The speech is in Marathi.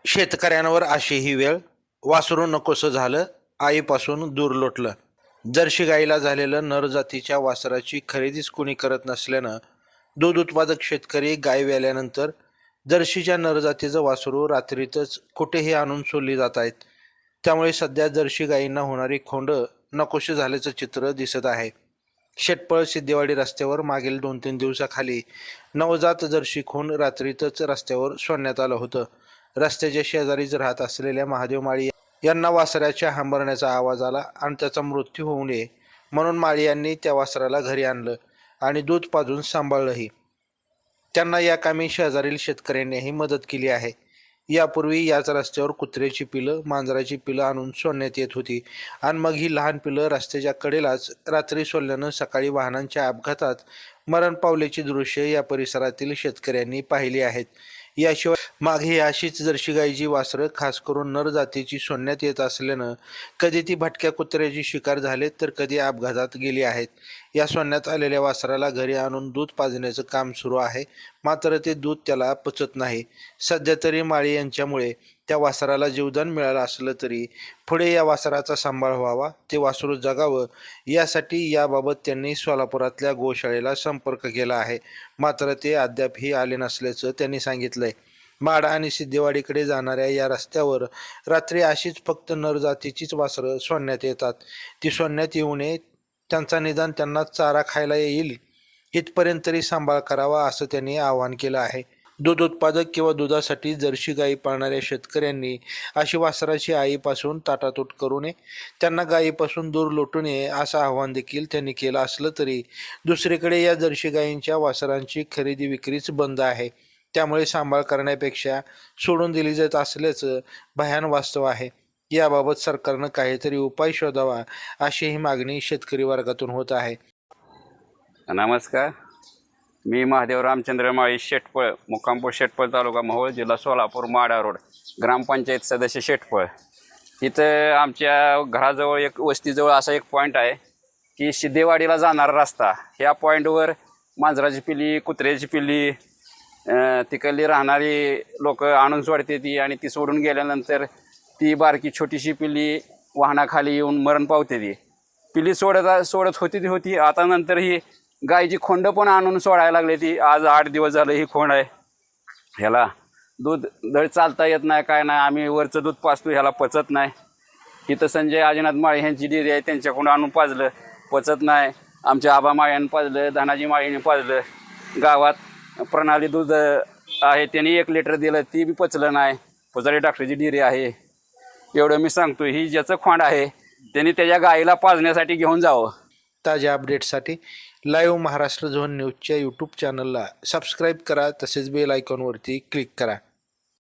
शेतकऱ्यांवर अशी ही वेळ, वासरू नकोसं झालं, आईपासून दूर लोटलं. जर्सी गाईला झालेलं नर जातीच्या वासराची खरेदीच कुणी करत नसल्यानं दूध उत्पादक शेतकरी गाय व्याल्यानंतर जर्सीच्या नरजातीचं वासरू रात्रीतच कुठेही आणून सोडली जात आहेत. त्यामुळे सध्या जर्सी गायींना होणारी खोंड नकोशी झाल्याचं चित्र दिसत आहे. शेटपळ सिद्धेवाडी रस्त्यावर मागील 2-3 दिवसाखाली नवजात जर्सी खोंड रात्रीतच रस्त्यावर सोडण्यात आलं होतं. रस्त्याच्या शेजारीच राहत असलेल्या महादेव माळी यांना वासराच्या हंबरण्याचा आवाज आला आणि त्याचा मृत्यू होऊ नये म्हणून माळी यांनी त्या वासराला घरी आणलं आणि दूध पाजून सांभाळलंही. त्यांना या कामी शेजारील शेतकऱ्यांनीही मदत केली आहे. यापूर्वी याच रस्त्यावर कुत्र्याची पिलं, मांजराची पिलं आणून सोडण्यात येत होती आणि मग ही लहान पिलं रस्त्याच्या कडेलाच रात्री सोडल्यानं सकाळी वाहनांच्या अपघातात मरण पावल्याची दृश्य या परिसरातील शेतकऱ्यांनी पाहिली आहेत. याशिवाय मागे अशीच जर्सी गायीची वासरं खास करून नर जातीची सोडण्यात येत असल्यानं कधी ती भटक्या कुत्र्याची शिकार झाले तर कधी अपघातात गेली आहेत. या सोडण्यात आलेल्या वासराला घरी आणून दूध पाजण्याचं काम सुरू आहे, मात्र ते दूध त्याला पचत नाही. सध्या तरी माळी यांच्यामुळे त्या वासराला जीवदान मिळालं असलं तरी पुढे या वासराचा सांभाळ व्हावा, ते वासरू जगावं यासाठी याबाबत त्यांनी सोलापुरातल्या गोशाळेला संपर्क केला आहे, मात्र ते अद्यापही आले नसल्याचं त्यांनी सांगितलंय. माडा आणि सिद्धेवाडीकडे जाणाऱ्या या रस्त्यावर रात्री अशीच फक्त नर जातीचीच वासरं सोडण्यात येतात. ती सोडण्यात येऊ नये, त्यांचा निदान त्यांना चारा खायला येईल इथपर्यंत तरी सांभाळ करावा असं त्यांनी आवाहन केलं आहे. दूध उत्पादक किंवा दुधासाठी जर्सी गायी पाळणाऱ्या शेतकऱ्यांनी अशी वासराची आईपासून ताटातूट करू नये, त्यांना गायीपासून दूर लोटू नये असं आवाहन देखील त्यांनी केलं असलं तरी दुसरीकडे या जर्सी गायींच्या वासरांची खरेदी विक्रीच बंद आहे. त्यामुळे सांभाळ करण्यापेक्षा सोडून दिली जात असल्याचं भयान वास्तव आहे. याबाबत सरकारनं काहीतरी उपाय शोधावा अशी ही मागणी शेतकरी वर्गातून होत आहे. नमस्कार, मी महादेव रामचंद्र माळी, शेटपळ, मुक्कामपूर शेटपळ, तालुका मोहोळ, जिल्हा सोलापूर, माडा रोड, ग्रामपंचायत सदस्य शेटपळ. इथं आमच्या घराजवळ एक वस्तीजवळ असा एक पॉईंट आहे की सिद्धेवाडीला जाणारा रस्ता, ह्या पॉईंटवर मांजराची पिल्ली, कुत्र्याची पिल्ली, तिकडली राहणारी लोक आणून सोडते ती, आणि ती सोडून गेल्यानंतर ती बारकी छोटीशी पिल्ली वाहनाखाली येऊन मरण पावते. ती पिल्ली सोडत होती. आता नंतर ही गायची खोंड पण आणून सोडायला लागली. ती आज 8 दिवस झालं ही खोंड आहे. ह्याला दूध धड चालता येत नाही, काय नाही. आम्ही वरचं दूध पाजतो, ह्याला पचत नाही. इथं संजय आजीनाथ माळी ह्यांची डेअरी आहे, त्यांच्याकडून आणून पाजलं, पचत नाही. आमच्या आबा माळ्यानं पाजलं, धनाजी माळीने पाजलं. गावात प्रणाली दूध आहे, त्यांनी 1 लिटर दिलं, ती बी पचलं नाही. पुजारी डॉक्टरची डेअरी आहे. एवढं मी सांगतो, ही ज्याचं खोंड आहे त्यांनी त्याच्या गाईला पाजण्यासाठी घेऊन जावं. ताज्या अपडेटसाठी लाईव्ह महाराष्ट्र झोन न्यूजच्या यूट्यूब चॅनलला सबस्क्राईब करा, तसेच बेल आयकॉनवरती क्लिक करा.